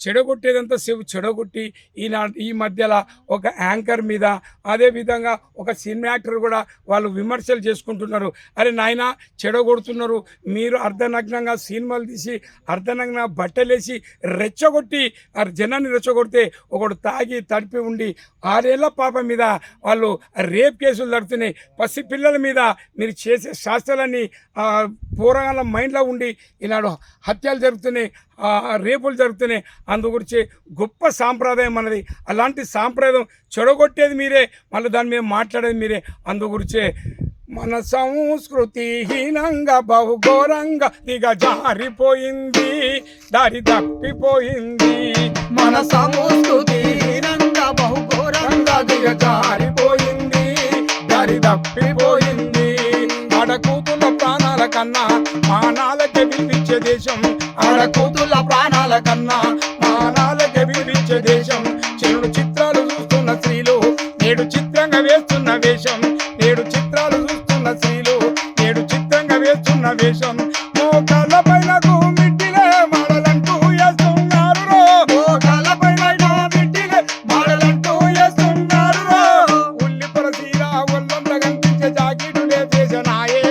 చెడగొట్టేదంతా చెడగొట్టి ఈ మధ్యలో ఒక యాంకర్ మీద అదేవిధంగా ఒక సినిమా యాక్టర్ కూడా వాళ్ళు విమర్శలు చేసుకుంటున్నారు. అరే నాయన చెడగొడుతున్నారు, మీరు అర్ధనగ్నంగా సినిమాలు తీసి అర్ధనగ్నంగా బట్టలేసి రెచ్చగొట్టి జనాన్ని రెచ్చగొడితే ఒకడు తాగి తడిపి ఉండి 6 ఏళ్ల పాప మీద వాళ్ళు రేప్ కేసులు జరుగుతున్నాయి. పసి పిల్లల మీద మీరు చేసే శాస్త్రాలన్నీ పూర్వకాల మైండ్లో ఉండి ఈనాడు హత్యలు జరుగుతున్నాయి, రేపులు జరుగుతున్నాయి. అందుగురించి గొప్ప సాంప్రదాయం అన్నది. అలాంటి సాంప్రదాయం చెడగొట్టేది మీరే, మళ్ళీ దాని మీద మాట్లాడేది మీరే. అందుగురించే మన సంస్కృతి హీనంగా బహుఘోరంగా దిగజారిపోయింది, దారి తప్పిపోయింది. మన సంస్కృతి హీనంగా బహుఘోరంగా దిగజారిపోయింది, దారి తప్పిపోయింది. ఆడకూతుల ప్రాణాల కన్నా మానాలకే విలువిచ్చే దేశం, ఆడకూతుల ప్రాణాల కన్నా మానాలకే విలువిచ్చే దేశం. చెడు చిత్రాలు చూస్తున్న స్త్రీలు నేడు చిత్రంగా వేస్తున్న వేషం, నేడు చిత్రాలు చూస్తున్న స్త్రీలు నేడు చిత్రంగా వేస్తున్న వేషం. మోకాళ్ళ పైనకు మిట్టిలే మాడలంటూ వేస్తున్నారు, మోకాళ్ళ పైన మిట్టిలే మాడలంటూ వేస్తున్నారు. ఉల్లిపొర సీర ఒళ్ళంతా కనిపించే జాకెటులే వేసనాయే,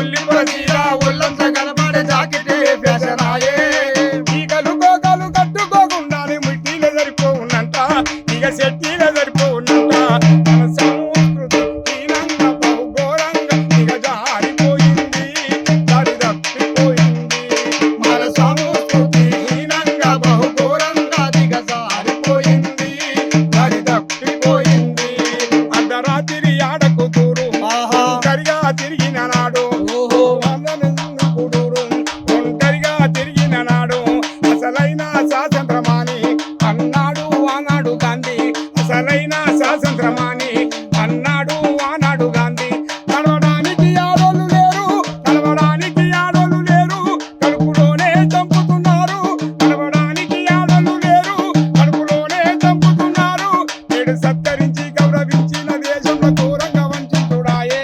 ఉల్లిపొర సీర ఒళ్ళంతా కనబడే జాకెటే ఫ్యాషనాయే. ఈగలు గోగలు కట్టుకోకుండానే మిట్టిలే సరిపోవునంట, ఇక సెట్టిలే సరిపోవునంట. మన సంస్కృతి హీనంగా బహుఘోరంగా దిగజారిపోయింది, దారి తప్పిపోయింది. మన సంస్కృతి హీనంగా బహుఘోరంగా దిగజారిపోయింది, దారి తప్పిపోయింది. అర్ధరాత్రి ఆడకూతురు ఆహా ఒంటరిగా తిరిగిన నాడు, ఓహో కుడూరు ఒంటరిగా తిరిగిన నాడు అసలైన స్వాతంత్రమాని అన్నాడు ఆనాడు గాంధీ, అసలైన స్వాతంత్రమాని అన్నాడు ఆనాడు గాంధీ. నడవడానికి ఆడోళ్ళు లేరు, నడవడానికి ఆడోళ్ళు లేరు, కడుపులోనే చంపుతున్నారు. నడవడానికి ఆడోళ్ళు లేరు, కడుపులోనే చంపుతున్నారు. నేడు సత్కరించి గౌరవించిన దేశంలో ఘోరంగా వంచుతుడాయే,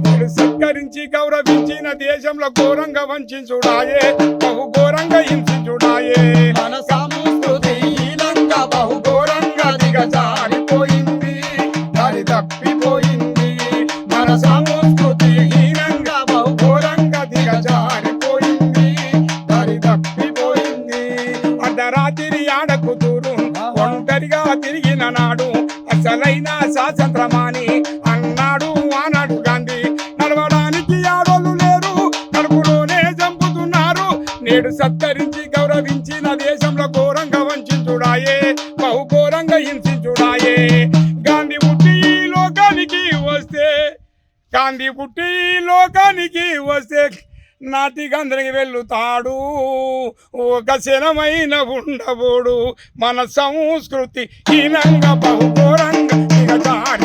నేడు సత్కరించి గౌరవించిన దేశంలో ఘోరంగా వంచుడాయే, బహు ఘోరంగా హింసించుడాయే. మన సంస్కృతి హీనంగా బహుఘోరంగా దిగజారిపోయింది, దారి తప్పిపోయింది. మన సంస్కృతి హీనంగా ఘోరంగా దిగజారిపోయింది, దారి తప్పిపోయింది. అర్ధరాత్రి ఆడకూతురు ఒంటరిగా తిరిగిన నాడు అసలైన స్వాతంత్రమాని అన్నాడు ఆనాడు గాంధీ. నడవడానికి ఆడోళ్ళు లేరు, కడుపులోనే చంపుతున్నారు. నేడు సత్కరించి గౌరవించిన దేశంలో ఘోరంగా వంచుడాయే, బహు ఘోరంగా హింసించుడాయే. గాంధీ పుట్టి ఈ లోకానికి వస్తే, గాంధీ పుట్టి ఈ లోకానికి వస్తే నాటి గందరికి వెళ్తాడు, ఒక క్షణమైన ఉండబోడు. మన సంస్కృతి హీనంగా బహుఘోరంగా దిగజారి